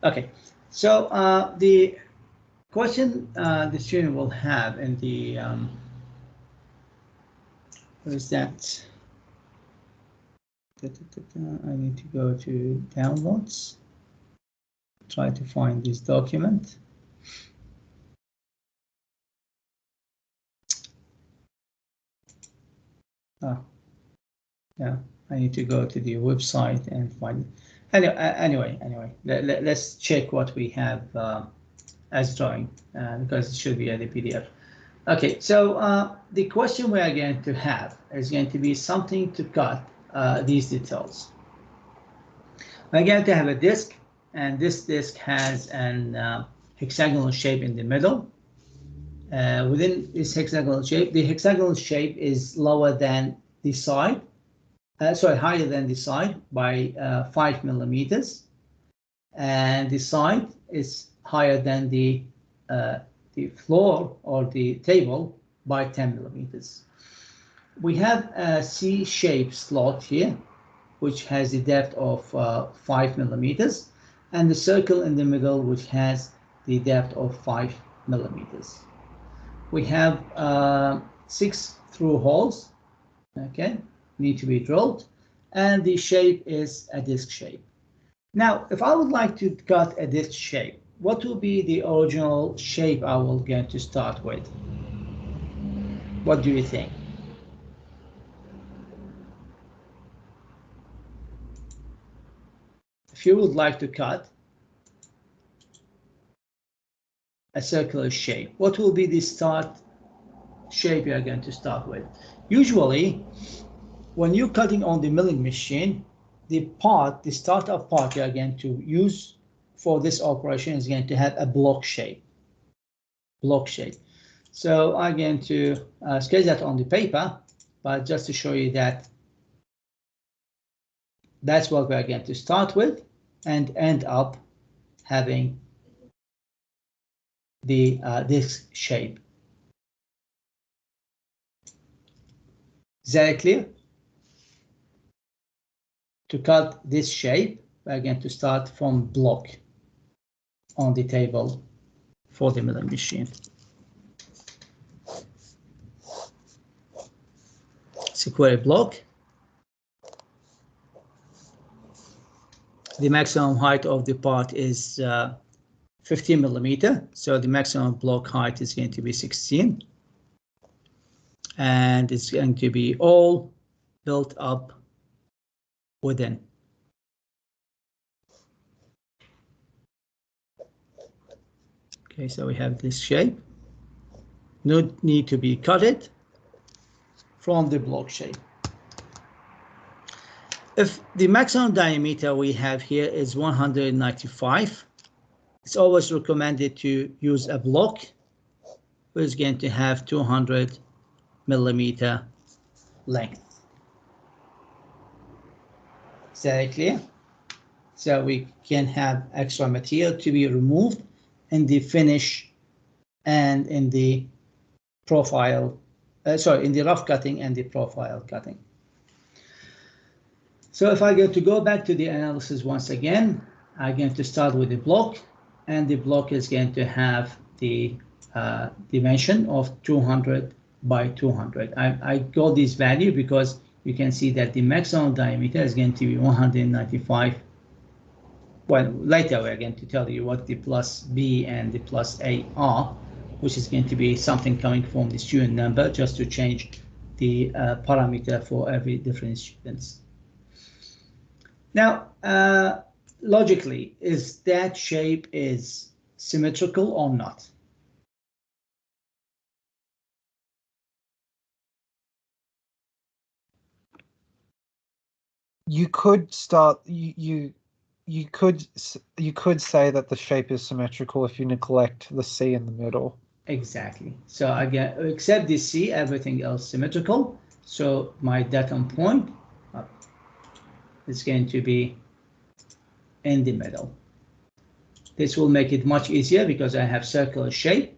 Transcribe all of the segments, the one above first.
Okay, so the question the student will have in the what is that? I need to go to downloads, try to find this document. Yeah, I need to go to the website and find it. Anyway, let's check what we have as drawing because it should be at the PDF. Okay, so the question we are going to have is going to be something to cut these details. We're going to have a disk, and this disk has an hexagonal shape in the middle. Within this hexagonal shape, the hexagonal shape is lower than the side, higher than the side by 5 millimeters, and the side is higher than the floor or the table by 10 millimeters. We have a C-shaped slot here, which has a depth of 5 millimeters, and the circle in the middle, which has the depth of 5 millimeters. We have 6 through holes, okay, need to be drilled, and the shape is a disc shape. Now, if I would like to cut a disc shape, what will be the original shape I will going to start with? What do you think? If you would like to cut a circular shape, what will be the start shape you are going to start with? Usually, when you're cutting on the milling machine, the startup part you are going to use for this operation is going to have a block shape. So I'm going to sketch that on the paper, but just to show you that that's what we're going to start with and end up having the disc shape. Is that clear? To cut this shape, we're going to start from block on the table for the milling machine. Square block. The maximum height of the part is 15 millimeter, so the maximum block height is going to be 16. And it's going to be all built up within. Okay, so we have this shape. No need to be cut it from the block shape. If the maximum diameter we have here is 195, it's always recommended to use a block which is going to have 200 millimeter length. Is that clear? So we can have extra material to be removed in the finish and in the profile, in the rough cutting and the profile cutting. So if I go back to the analysis once again, I'm going to start with the block, and the block is going to have the dimension of 200 by 200. I got this value because you can see that the maximum diameter is going to be 195. Well, later we're going to tell you what the plus B and the plus A are, which is going to be something coming from the student number, just to change the parameter for every different students. Now, logically, is that shape is symmetrical or not? You could start. You could say that the shape is symmetrical if you neglect the C in the middle. Exactly. So again, except the C, everything else symmetrical. So my datum point is going to be in the middle. This will make it much easier because I have circular shape,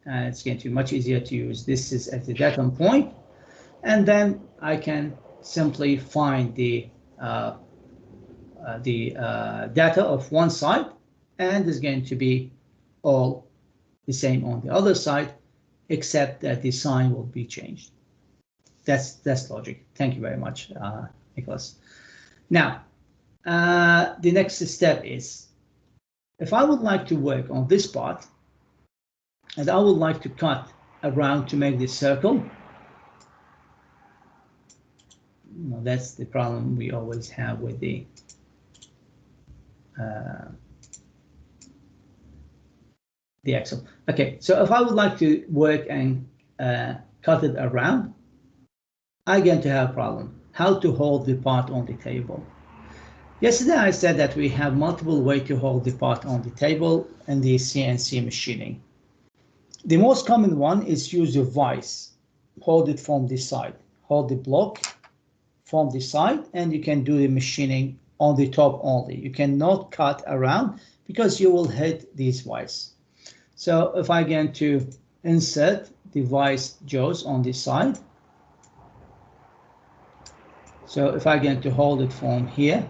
and it's going to be much easier to use. This is at the datum point, and then I can simply find the data of one side and is going to be all the same on the other side, except that the sign will be changed. That's logic. Thank you very much, Nicholas. Now, the next step is, if I would like to work on this part, and I would like to cut around to make this circle, that's the problem we always have with the Excel. Okay, so if I would like to work and cut it around, I'm going to have a problem. How to hold the part on the table. Yesterday I said that we have multiple ways to hold the part on the table in the CNC machining. The most common one is use a vise. Hold it from the side. Hold the block from the side, and you can do the machining on the top only. You cannot cut around because you will hit these vise. So if I get to insert the vise jaws on the side, so if I get to hold it from here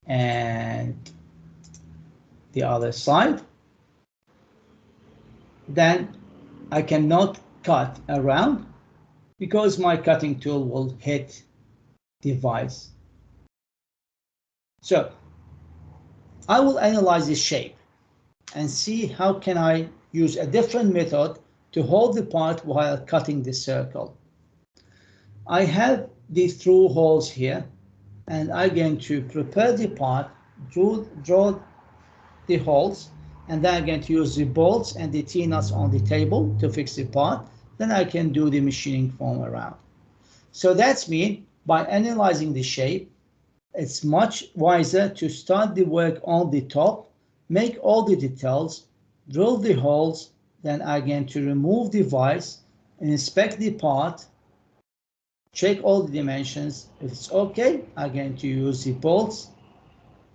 and the other side, then I cannot cut around because my cutting tool will hit the vise. So I will analyze this shape and see how can I use a different method to hold the part while cutting the circle. I have these through holes here, and I'm going to prepare the part, draw the holes, and then I'm going to use the bolts and the T-nuts on the table to fix the part. Then I can do the machining from around. So that's mean by analyzing the shape, it's much wiser to start the work on the top, make all the details, drill the holes, then I'm going to remove the vise, inspect the part, check all the dimensions. If it's okay, I'm going to use the bolts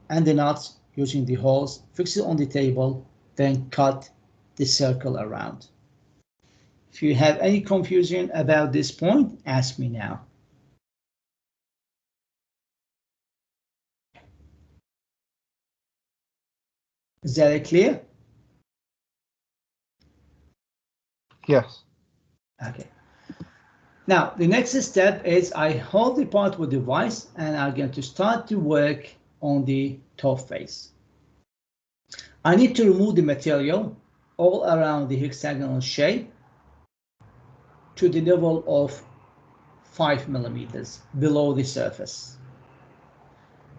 and the nuts using the holes, fix it on the table, then cut the circle around. If you have any confusion about this point, ask me now. Is that clear? Yes. Okay. Now, the next step is I hold the part with the vise, and I'm going to start to work on the top face. I need to remove the material all around the hexagonal shape to the level of 5 millimeters below the surface.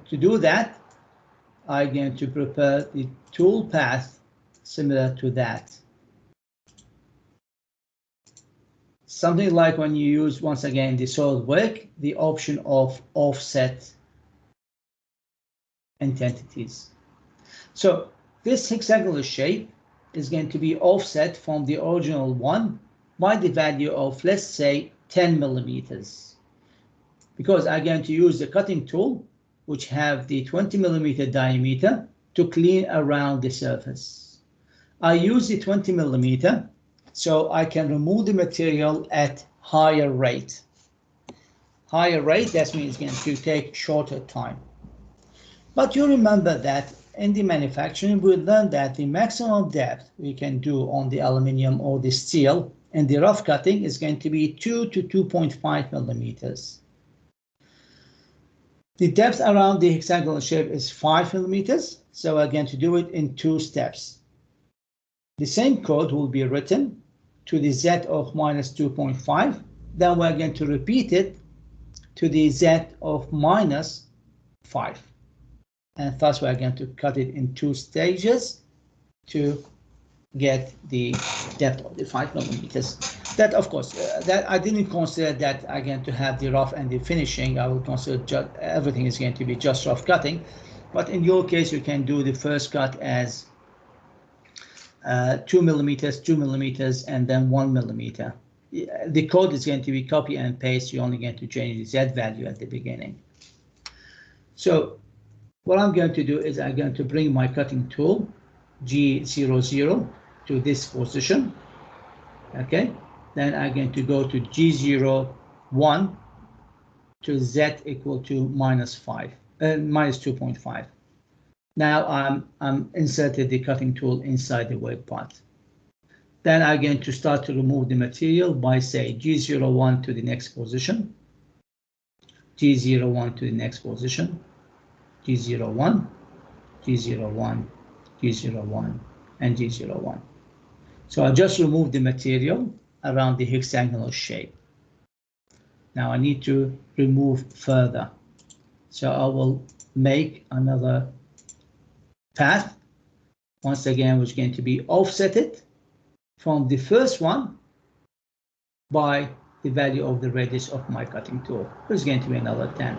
To do that, I'm going to prepare the tool path similar to that. Something like when you use, once again, the SolidWorks, the option of offset entities. So this hexagonal shape is going to be offset from the original one by the value of, let's say, 10 millimeters. Because I'm going to use the cutting tool, which have the 20 millimeter diameter, to clean around the surface. I use the 20 millimeter so I can remove the material at higher rate. Higher rate, that means it's going to take shorter time. But you remember that in the manufacturing, we learned that the maximum depth we can do on the aluminum or the steel in the rough cutting is going to be 2 to 2.5 millimeters. The depth around the hexagonal shape is 5 millimeters, so we're going to do it in 2 steps. The same code will be written to the Z of minus 2.5, then we're going to repeat it to the Z of minus 5. And thus we're going to cut it in 2 stages to get the depth of the 5 millimeters. That, of course, that I didn't consider that I'm going to have the rough and the finishing. I will consider everything is going to be just rough cutting. But in your case, you can do the first cut as 2 millimeters, and then 1 millimeter. The code is going to be copy and paste. You're only going to change the Z value at the beginning. So what I'm going to do is I'm going to bring my cutting tool, G00, to this position. Okay, then I'm going to go to G01 to Z equal to minus 5. minus 2.5. Now I'm inserted the cutting tool inside the web part. Then I'm going to start to remove the material by say G01 to the next position, G01 to the next position, G01, G01, G01, and G01. So I just remove the material around the hexagonal shape. Now I need to remove further. So I will make another path, once again, which is going to be offsetted from the first one by the value of the radius of my cutting tool, which is going to be another 10.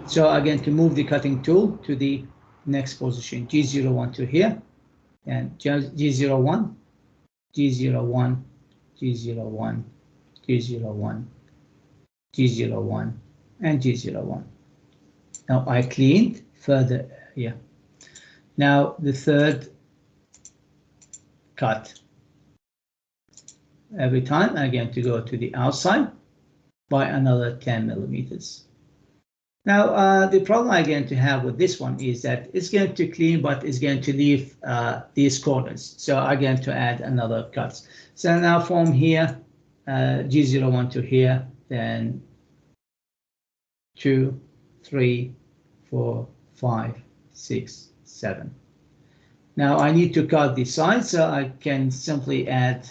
So I'm going to move the cutting tool to the next position, G01 to here, and G01, G01, G01, G01, G01, and G01. Now I cleaned further here. Now the third cut. Every time I'm going to go to the outside by another 10 millimeters. Now the problem I'm going to have with this one is that it's going to clean, but it's going to leave these corners. So I'm going to add another cut. So now from here, G01 to here, then 2, 3, 4, 5, 6, 7. Now I need to cut the sides, so I can simply add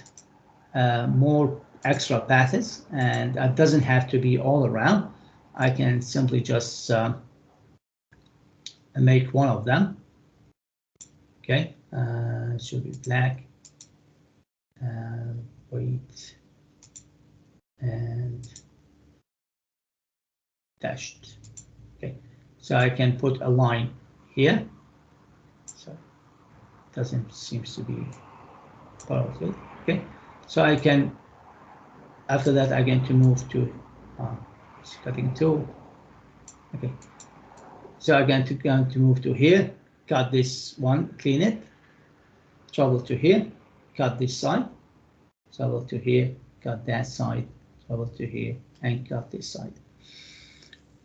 more extra paths, and it doesn't have to be all around. I can simply just make one of them. Okay, it should be black, white, and dashed. Okay, so I can put a line here. So it doesn't seems to be part of it. Okay, so I can. After that, I'm going to move to cutting tool. Okay, so I'm going to move to here, cut this one, clean it, travel to here, cut this side, travel to here, cut that side, travel to here, and cut this side.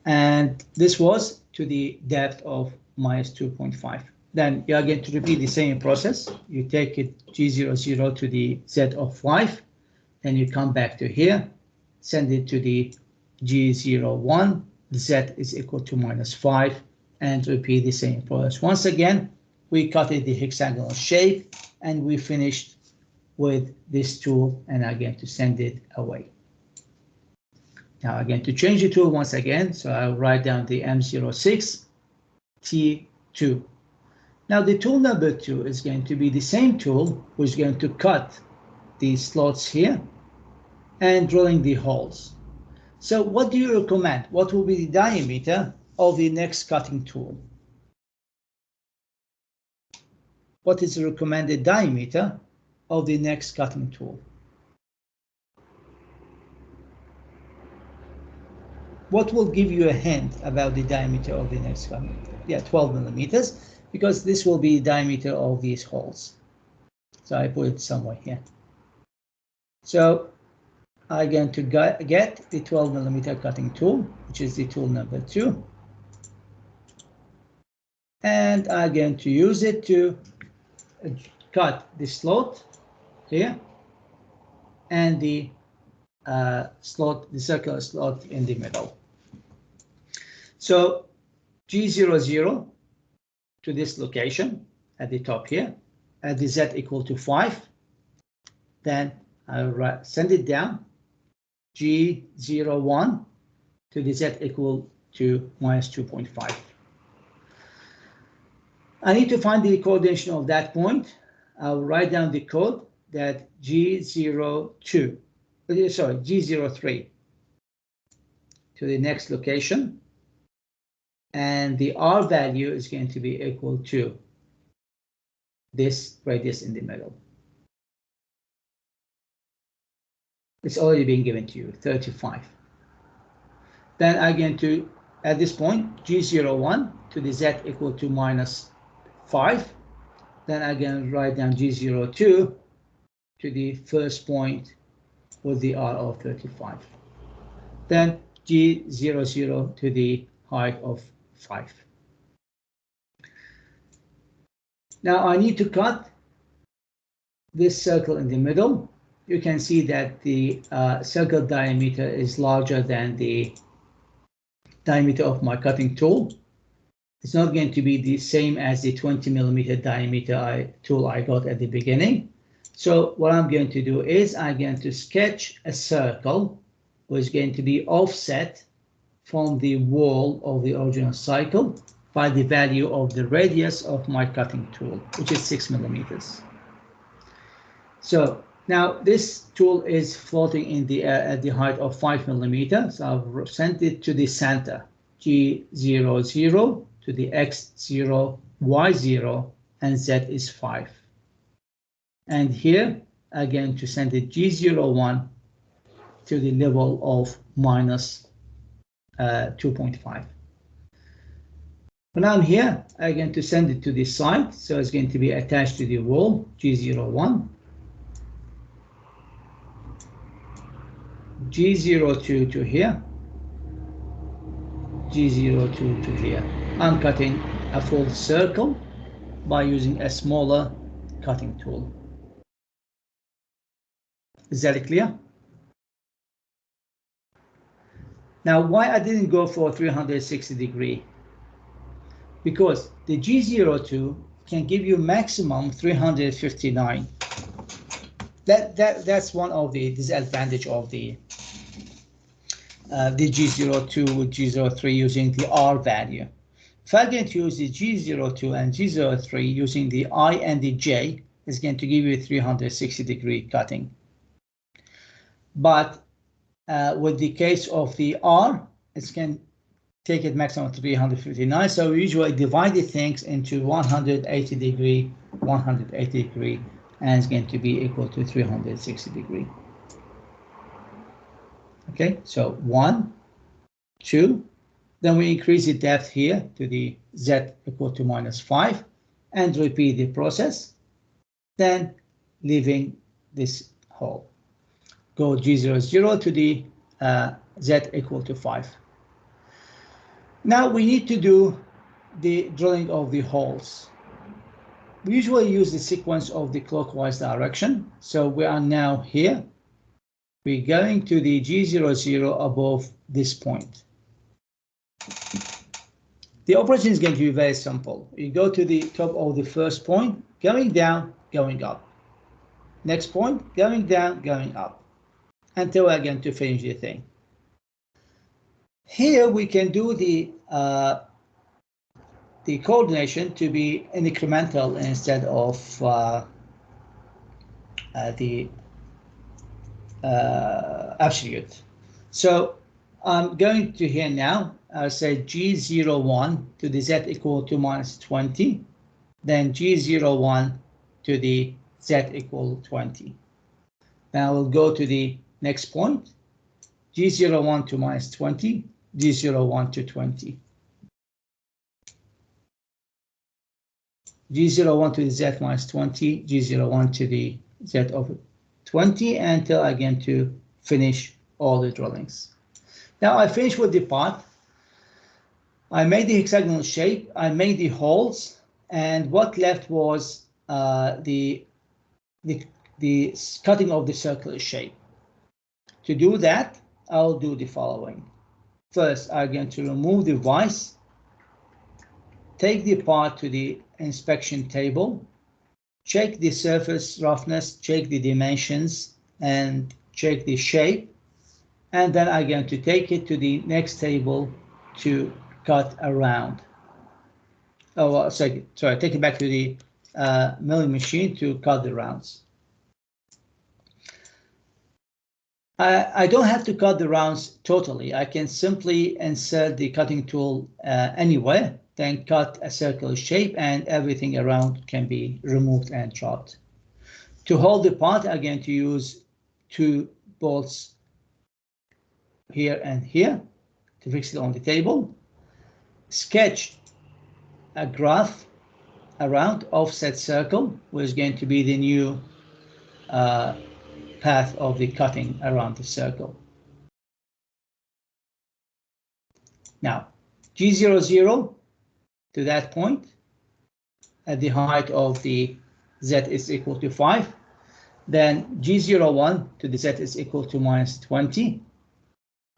And this was to the depth of minus 2.5. Then you are going to repeat the same process. You take it G00 to the Z of 5, then you come back to here, send it to the G01, Z is equal to minus 5, and repeat the same process. Once again, we cut it the hexagonal shape, and we finished with this tool, and I'm going to send it away. Now I'm going to change the tool once again, so I'll write down the M06 T2. Now the tool number 2 is going to be the same tool, which is going to cut the slots here and drilling the holes. So what do you recommend? What will be the diameter of the next cutting tool? What is the recommended diameter of the next cutting tool? What will give you a hint about the diameter of the next cutting tool? Yeah, 12 millimeters, because this will be the diameter of these holes. So I put it somewhere here. So I'm going to get the 12 millimeter cutting tool, which is the tool number 2. And I'm going to use it to cut the slot here and the slot, the circular slot in the middle. So G00 to this location at the top here, at the Z equal to 5. Then I'll send it down, G01 to the Z equal to minus 2.5. I need to find the coordination of that point. I'll write down the code that G03 to the next location, and the R value is going to be equal to this radius in the middle. It's already been given to you, 35. Then I'm going to, at this point, G01 to the Z equal to minus 5. Then I'm going to write down G02 to the first point with the R of 35. Then G00 to the height of 5. Now I need to cut this circle in the middle. You can see that the circle diameter is larger than the diameter of my cutting tool. It's not going to be the same as the 20 millimeter diameter tool I got at the beginning. So what I'm going to do is I'm going to sketch a circle which is going to be offset from the wall of the original cycle by the value of the radius of my cutting tool, which is 6 millimeters. So now this tool is floating in the air at the height of 5 millimeters. So I've sent it to the center, G00 to the X0, Y0, and Z is 5. And here, again, to send it G01 to the level of minus 2.5. When I'm here, I'm going to send it to the side, so it's going to be attached to the wall, G01, G02 to here, G02 to here. I'm cutting a full circle by using a smaller cutting tool. Is that clear? Now, why I didn't go for 360 degree? Because the G02 can give you maximum 359. That's one of the disadvantage of the G02 with G03 using the R value. If I'm going to use the G02 and G03 using the I and the J, it's going to give you 360 degree cutting. But with the case of the R, it can take it maximum 359. So we usually divide the things into 180 degree, 180 degree, and it's going to be equal to 360 degree. Okay, so 1, 2, then we increase the depth here to the Z equal to minus 5 and repeat the process, then leaving this hole. Go G00 to the Z equal to 5. Now we need to do the drilling of the holes. We usually use the sequence of the clockwise direction. So we are now here. We're going to the G00 above this point. The operation is going to be very simple. You go to the top of the first point, going down, going up. Next point, going down, going up, until we're going to finish the thing. Here we can do the coordination to be incremental instead of the absolute. So I'm going to here now, I'll say G01 to the Z equal to minus 20, then G01 to the Z equal 20. Now we'll go to the next point, G01 to minus 20, G01 to 20. G01 to the Z minus 20, G01 to the Z of 20 until I get to finish all the drillings. Now I finished with the part. I made the hexagonal shape, I made the holes, and what left was the cutting of the circular shape. To do that, I'll do the following. First, I'm going to remove the vise, take the part to the inspection table, check the surface roughness, check the dimensions, and check the shape. And then I'm going to take it to the next table to cut around. Oh, sorry, take it back to the milling machine to cut the rounds. I don't have to cut the rounds totally. I can simply insert the cutting tool anywhere, then cut a circular shape, and everything around can be removed and chopped. To hold the part, I'm going to use 2 bolts here and here to fix it on the table. Sketch a graph around offset circle, which is going to be the new path of the cutting around the circle. Now, G00 to that point at the height of the Z is equal to 5. Then G01 to the Z is equal to minus 20.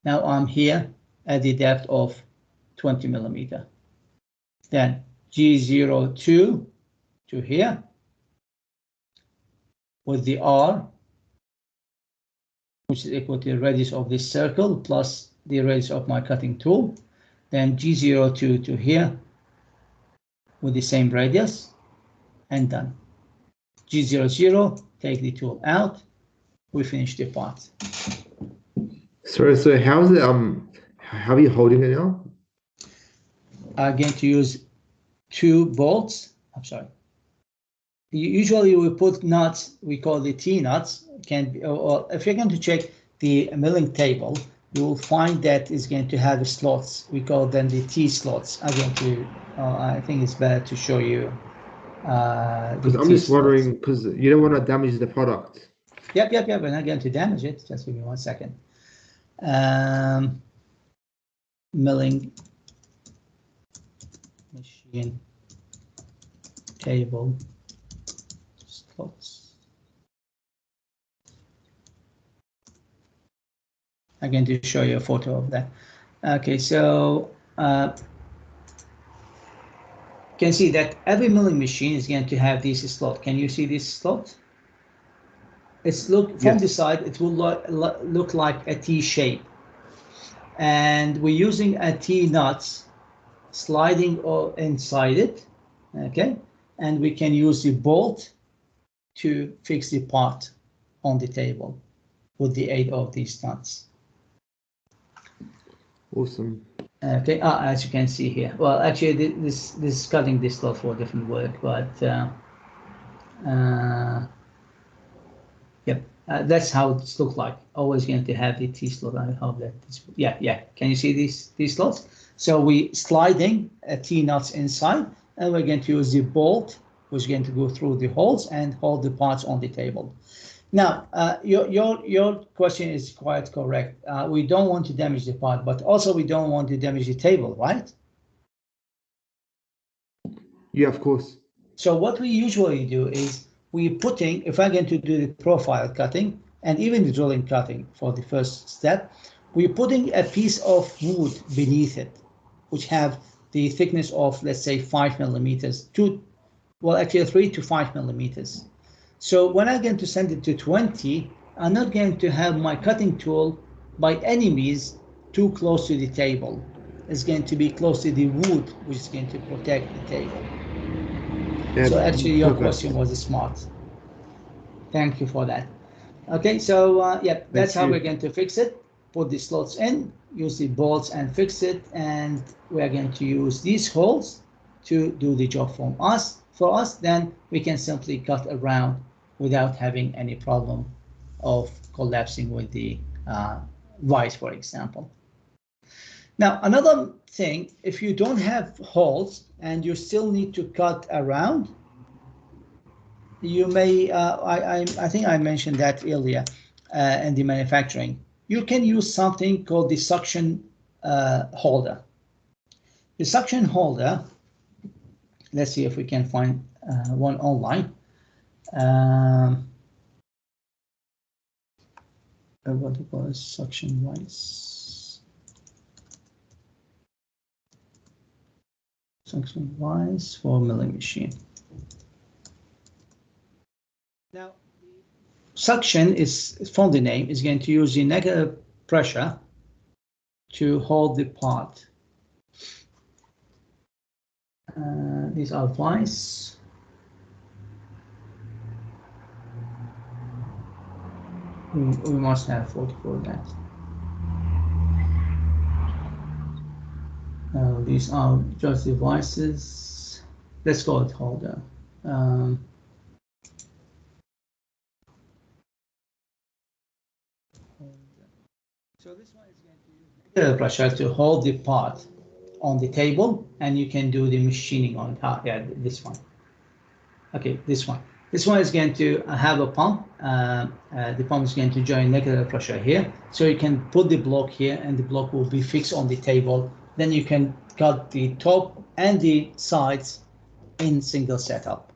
Now I'm here at the depth of 20 millimeter. Then G02 to here with the R, which is equal to the radius of this circle plus the radius of my cutting tool. Then G02 to here with the same radius, and done. G00, take the tool out, we finish the part. Sorry, so how is it, how are you holding it now? I'm going to use 2 bolts. I'm sorry. Usually we put nuts, we call the T-nuts. Can be, or if you're going to check the milling table, you will find that it's going to have slots. We call them the T-slots. I'm going to, I think it's better to show you. Because I'm just wondering, because you don't want to damage the product. Yep. We're not going to damage it. Just give me 1 second. Milling machine table slots. I'm going to show you a photo of that. Okay, so you can see that every milling machine is going to have this slot. Can you see this slot? It's look from the side, it will look like a T shape. And we're using a T-nuts sliding inside it, okay? And we can use the bolt to fix the part on the table with the aid of these nuts. Awesome. Okay, as you can see here. Well, actually, this is cutting this slot for different work, but yep, that's how it looks like. Always going to have the T slot. I hope that this, yeah. Can you see these slots? So we sliding a T nuts inside, and we're going to use the bolt, which is going to go through the holes and hold the parts on the table. Now, your question is quite correct. We don't want to damage the part, but also we don't want to damage the table, right? Yeah, of course. So what we usually do is we're putting, if I'm going to do the profile cutting and even the drilling cutting for the first step, we're putting a piece of wood beneath it, which have the thickness of, let's say, 5 millimeters, actually 3 to 5 millimeters. So when I'm going to send it to 20, I'm not going to have my cutting tool by any means too close to the table. It's going to be close to the wood, which is going to protect the table. Yeah, so actually your question was smart. Thank you for that. Okay, so yeah, that's how we're going to fix it. Put the slots in, use the bolts and fix it, and we're going to use these holes to do the job for us. Then we can simply cut around without having any problem of collapsing with the vise, for example. Now, another thing, if you don't have holes and you still need to cut around, you may, I think I mentioned that earlier in the manufacturing, you can use something called the suction holder. The suction holder, let's see if we can find one online. What do you call it? Suction vise. Suction vise for milling machine. Now, suction is, from the name, is going to use the negative pressure to hold the part. These are vise. We must have 44 that. These are just devices. Let's call it holder. So this one is going to use negative pressure to hold the part on the table, and you can do the machining on top. Yeah, this one. Okay, this one. This one is going to have a pump. The pump is going to join negative pressure here. So you can put the block here, and the block will be fixed on the table then you can cut the top and the sides in single setup.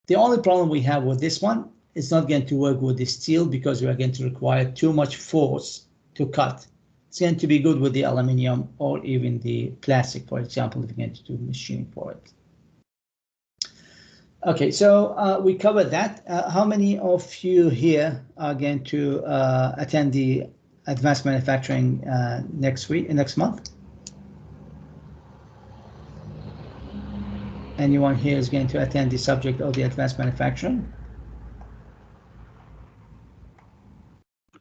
The only problem we have with this one, it's not going to work with the steel because we are going to require too much force to cut. It's going to be good with the aluminum or even the plastic, for example, if you're going to do machining for it. Okay, so we covered that. How many of you here are going to attend the advanced manufacturing next month? Anyone here is going to attend the subject of the advanced manufacturing?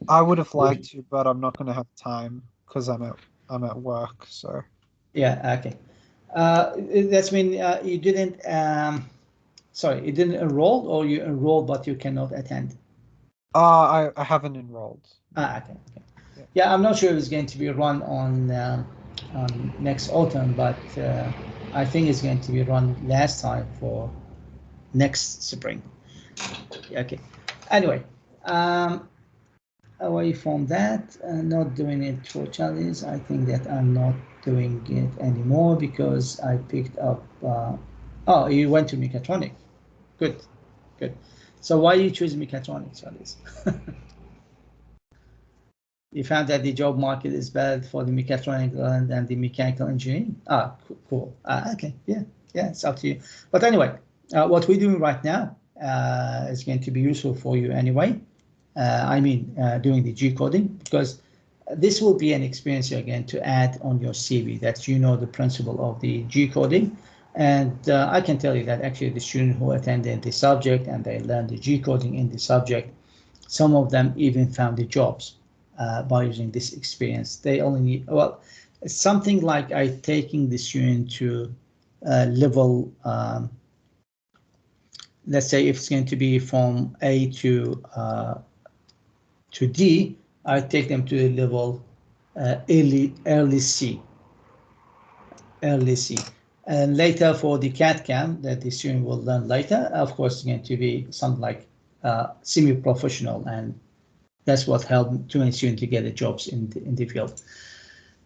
I would have liked to, but I'm not going to have time because I'm at work. So Yeah. Okay. That's mean you didn't. Sorry, you didn't enroll, or you enrolled but you cannot attend. I haven't enrolled. Okay. Yeah, I'm not sure if it's going to be run on next autumn, but I think it's going to be run last time for next spring. Okay. Anyway, away from that, not doing it for challenge. I think that I'm not doing it anymore because I picked up. Oh, you went to mechatronic. Good. So why you choose mechatronics, Alice? You found that the job market is bad for the mechatronical and the mechanical engineering? Cool. Okay, yeah, it's up to you. But anyway, what we're doing right now is going to be useful for you anyway. Doing the G coding, because this will be an experience again to add on your CV that you know the principle of the G coding. And I can tell you that actually the student who attended the subject and they learned the G coding in the subject, some of them even found the jobs by using this experience. They only need, well, something like taking the student to level, let's say if it's going to be from A to D, I take them to the level early C. And later for the CAD/CAM that the student will learn later, of course, it's going to be something like semi-professional, and that's what helped too many students to get the jobs in the field.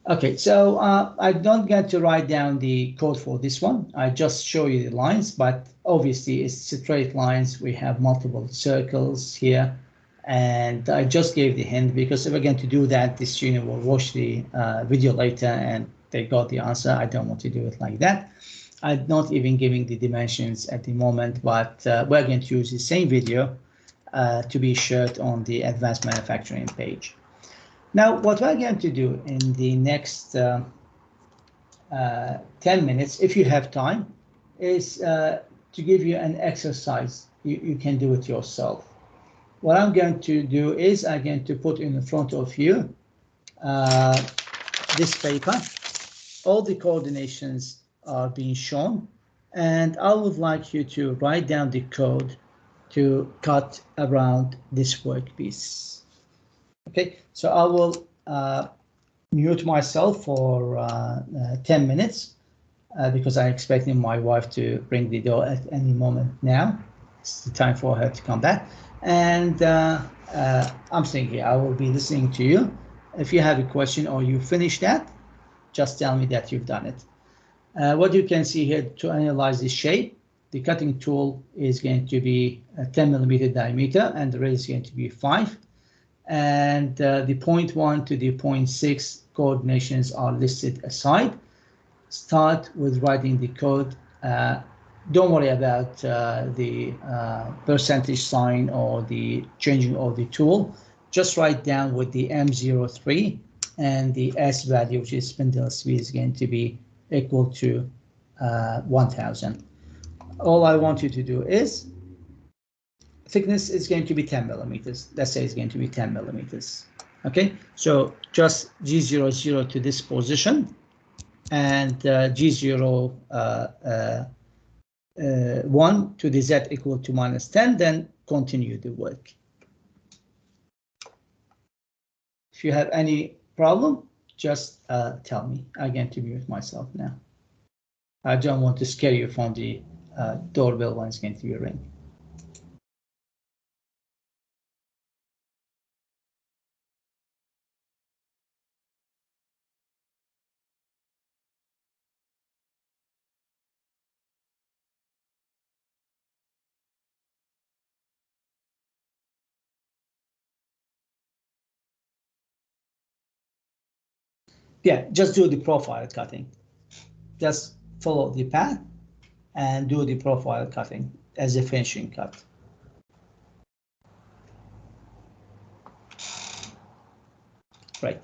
Okay, so I don't get to write down the code for this one. I just show you the lines, but obviously it's straight lines. We have multiple circles here, and I just gave the hint because if we're going to do that, the student will watch the video later and they got the answer. I don't want to do it like that. I'm not even giving the dimensions at the moment, but we're going to use the same video to be shared on the advanced manufacturing page. Now, what we're going to do in the next 10 minutes, if you have time, is to give you an exercise. You can do it yourself. What I'm going to do is I'm going to put in front of you this paper. All the coordinations are being shown, and I would like you to write down the code to cut around this workpiece. Okay, so I will mute myself for 10 minutes because I'm expecting my wife to ring the door at any moment now. It's the time for her to come back. And I'm staying here. I will be listening to you. If you have a question or you finish that, just tell me that you've done it. What you can see here to analyze the shape, the cutting tool is going to be a 10 millimeter diameter and the radius is going to be 5. And the 0.1 to the 0.6 coordinations are listed aside. Start with writing the code. Don't worry about the percentage sign or the changing of the tool. Just write down with the M03 and the S value, which is spindle speed, is going to be equal to 1000. All I want you to do is thickness is going to be 10 millimeters. Let's say it's going to be 10 millimeters. Okay, so just G00 to this position and G0 1 to the Z equal to -10, then continue the work. If you have any problem, just tell me. I'm going to mute myself now. I don't want to scare you from the doorbell when it's going to be ringing. Yeah, just do the profile cutting. Just follow the path and do the profile cutting as a finishing cut. Right.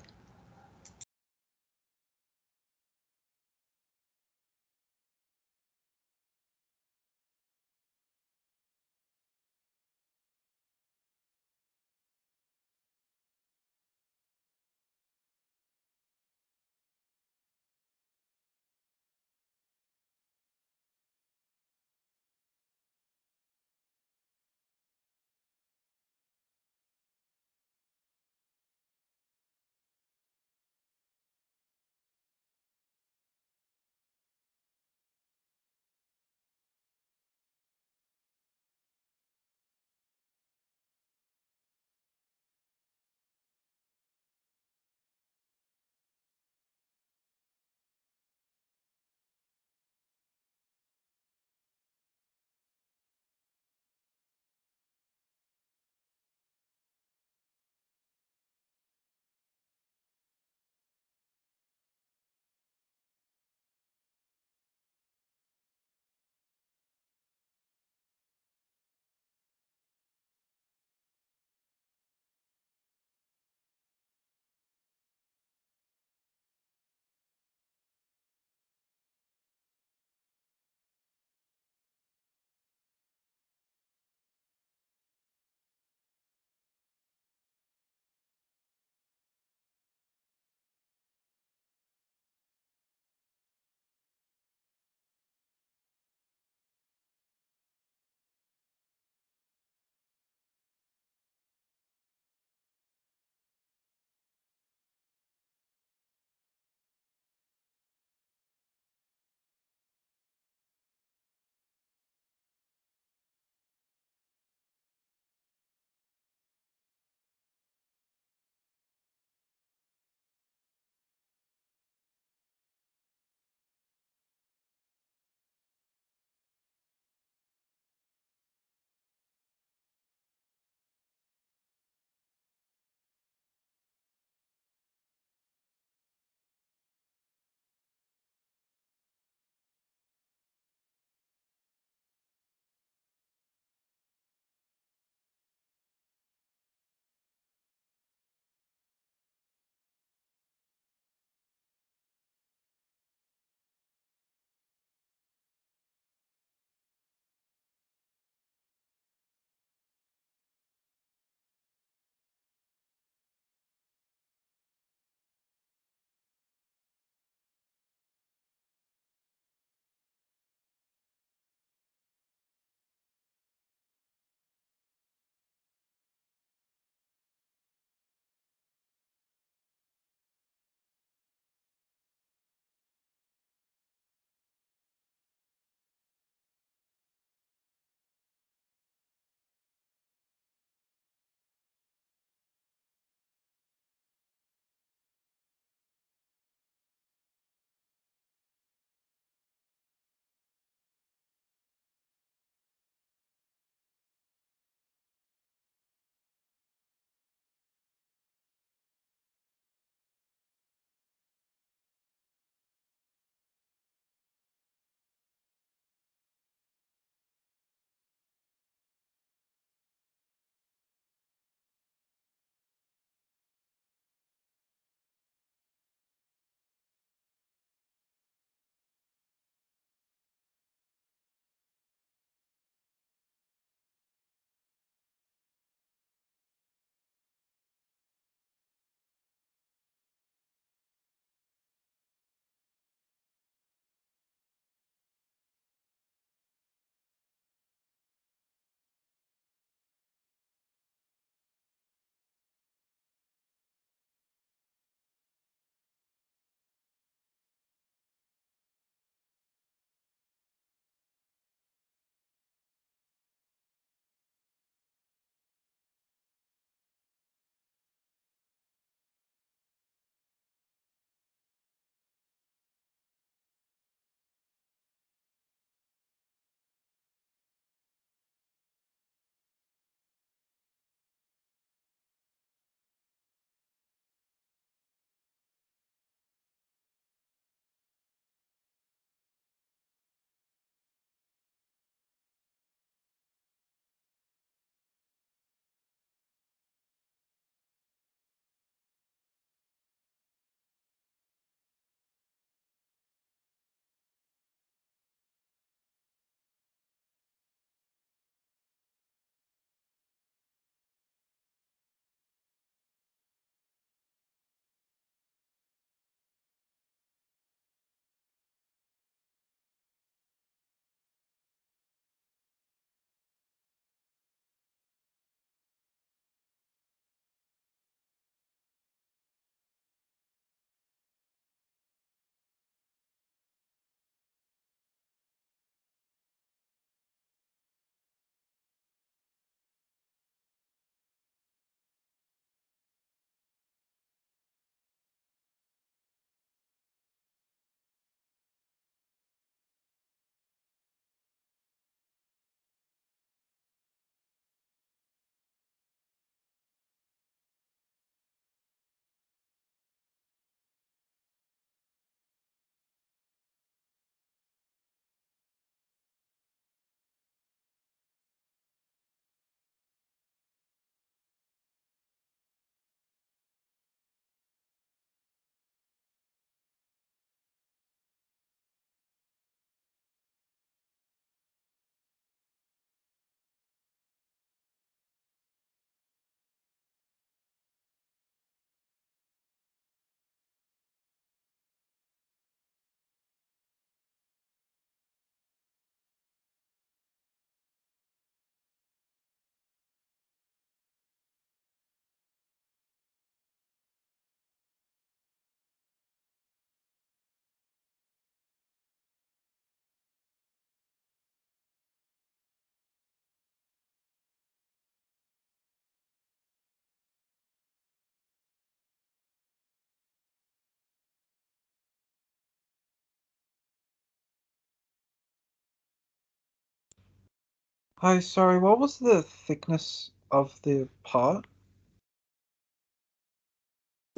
Hi, sorry, what was the thickness of the part?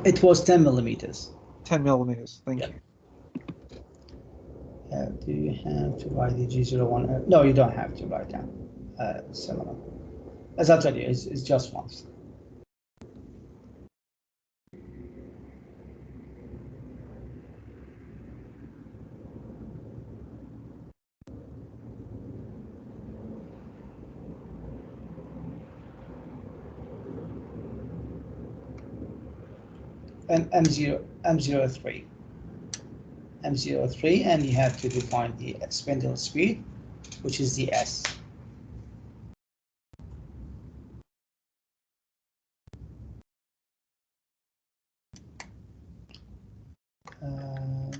It was 10 millimeters. 10 millimeters, thank Yeah. you. Do you have to write the G01? No, you don't have to write down similar. As I told you, it's just once. And M03. M03, and you have to define the spindle speed, which is the S.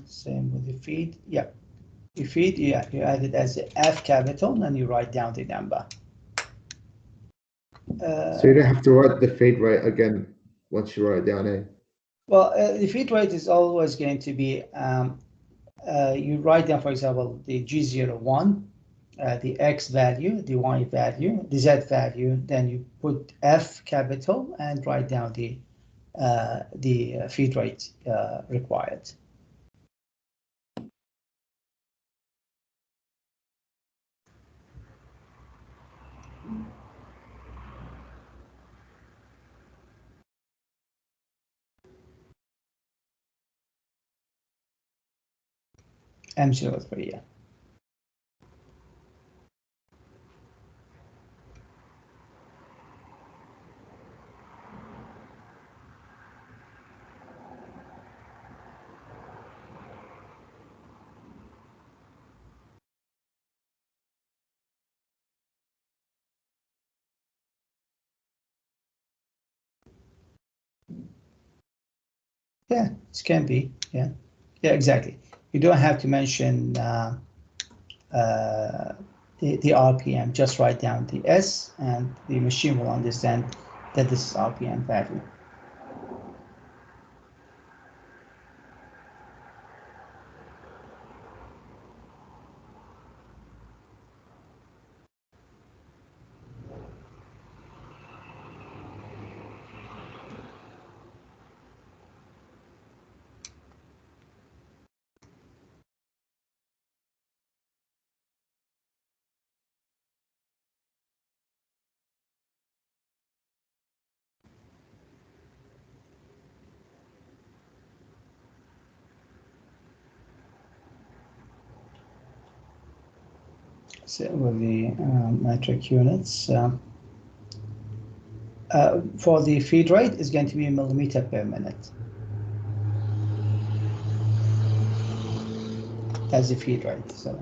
Same with the feed. Yeah, you feed, you add it as the F capital, and you write down the number. So you don't have to write the feed rate again once you write it down, eh? Well, the feed rate is always going to be, you write down, for example, the G01, the X value, the Y value, the Z value, then you put F capital and write down the feed rate required. M03, yeah. Yeah, it can be. Yeah, yeah, exactly. You don't have to mention the RPM. Just write down the S, and the machine will understand that this is RPM value. So with the metric units, for the feed rate is going to be millimeter per minute. That's the feed rate. So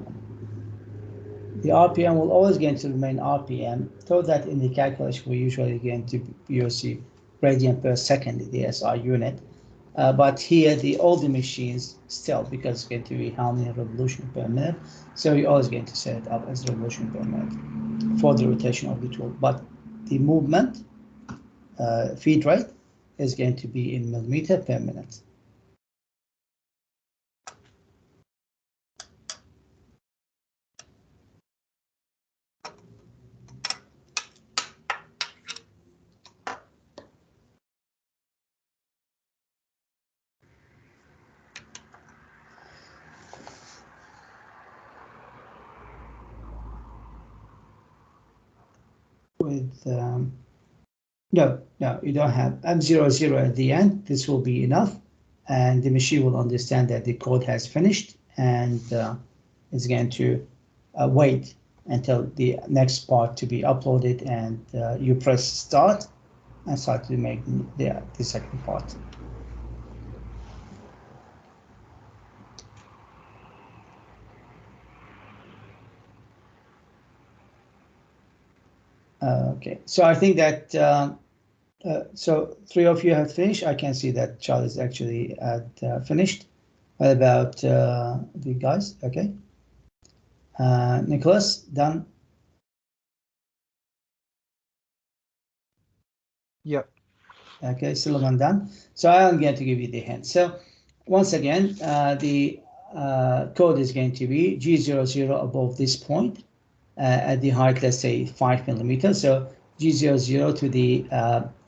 the RPM will always going to remain RPM, so that in the calculation we usually going to use the radian per second, the SI unit. But here the older machines still, because it's going to be how many revolution per minute, so you're always going to set it up as revolution per minute for the rotation of the tool. But the movement feed rate is going to be in millimeter per minute. With no, you don't have M00 at the end. This will be enough, and the machine will understand that the code has finished, and is going to wait until the next part to be uploaded, and you press start and start to make the second part. Okay, so I think that so 3 of you have finished. I can see that Charlie is actually finished. What about the guys? Okay. Nicholas, done? Yep. Okay, Suleiman, done. So I'm going to give you the hint. So once again, the code is going to be G00 above this point, at the height, let's say 5 millimeters. So G00 to the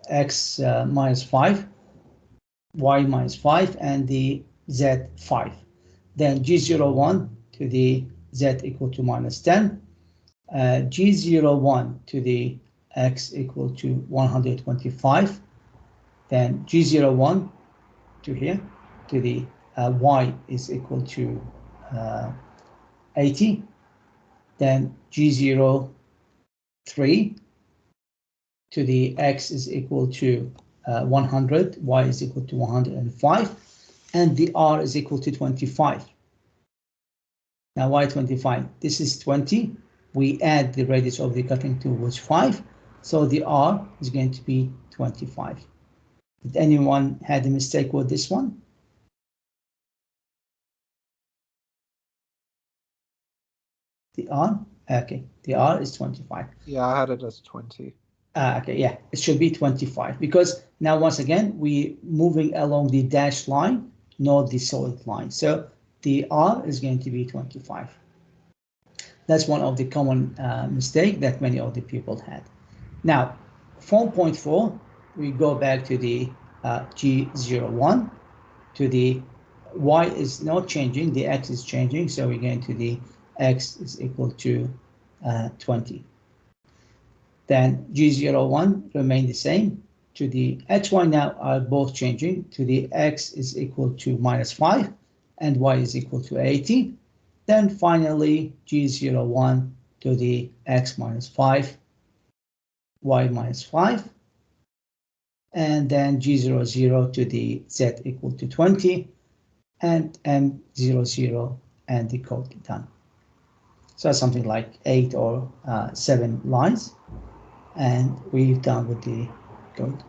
X minus 5, Y minus 5, and the Z 5. Then G01 to the Z equal to minus 10. G01 to the X equal to 125. Then G01 to here to the Y is equal to 80. Then G03 to the X is equal to 100, Y is equal to 105, and the R is equal to 25. Now why 25? This is 20. We add the radius of the cutting tool was 5, so the R is going to be 25. Did anyone had a mistake with this one? The R? Okay, the R is 25. Yeah, I had it as 20. Okay, yeah, it should be 25 because now once again we moving along the dashed line, not the solid line. So the R is going to be 25. That's one of the common mistake that many of the people had. Now, 4.4, we go back to the G01 to the Y is not changing, the X is changing, so we're going to the X is equal to 20. Then G01 remain the same. To the XY now are both changing. To the X is equal to minus 5 and Y is equal to 80. Then finally G01 to the X minus 5, Y minus 5. And then G00 to the Z equal to 20 and M00 and the code done. So something like 8 or 7 lines. And we've done with the code.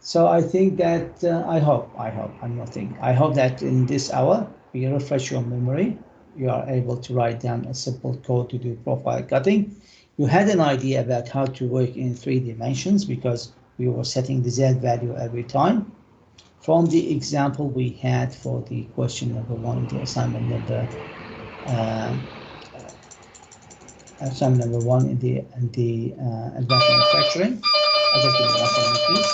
So I think that I hope that in this hour we refresh your memory. You are able to write down a simple code to do profile cutting. You had an idea about how to work in 3 dimensions because we were setting the Z value every time. From the example we had for the question number 1, the assignment number number 1 in the advanced manufacturing. I'll just give you 1 second, please.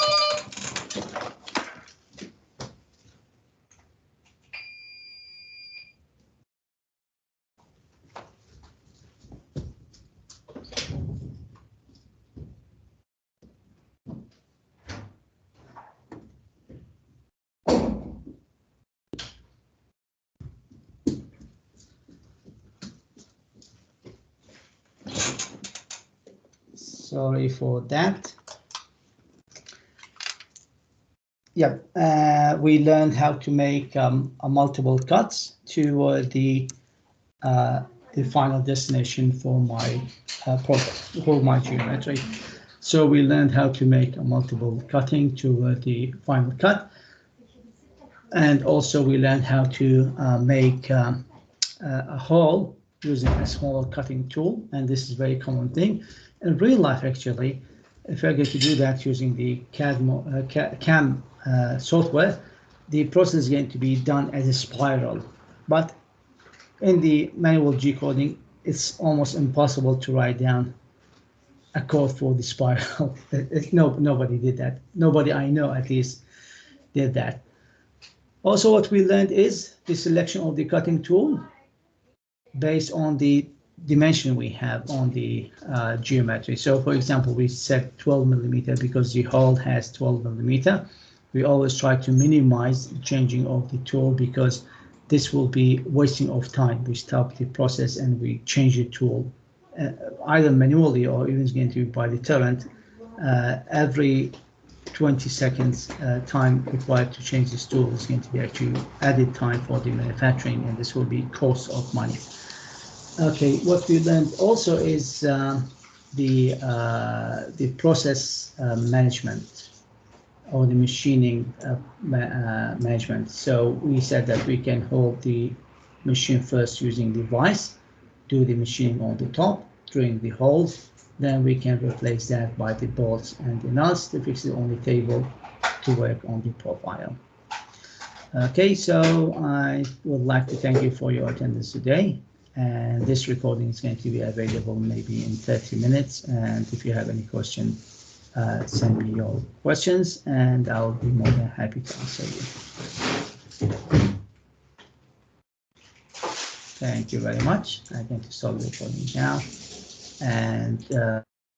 Sorry for that. Yeah, we learned how to make multiple cuts to the final destination for my project, for my geometry. So we learned how to make a multiple cutting to the final cut, and also we learned how to make a hole using a smaller cutting tool, and this is a very common thing. In real life, actually, if you're going to do that using the CAM software, the process is going to be done as a spiral. But in the manual G coding, it's almost impossible to write down a code for the spiral. Nobody did that. Nobody I know, at least, did that. Also, what we learned is the selection of the cutting tool based on the dimension we have on the geometry. So for example, we set 12 millimeter because the hole has 12 millimeter. We always try to minimize the changing of the tool because this will be wasting of time. We stop the process and we change the tool either manually or even going to be by deterrent. Every 20 seconds time required to change this tool is going to be actually added time for the manufacturing, and this will be cost of money. Okay, what we learned also is the process management or the machining management. So we said that we can hold the machine first using the vise, do the machining on the top, drill the holes, then we can replace that by the bolts and the nuts to fix it on the table to work on the profile. Okay, so I would like to thank you for your attendance today. and this recording is going to be available maybe in 30 minutes. And if you have any question, send me your questions and I'll be more than happy to answer you. Thank you very much. I'm going to stop the recording now. And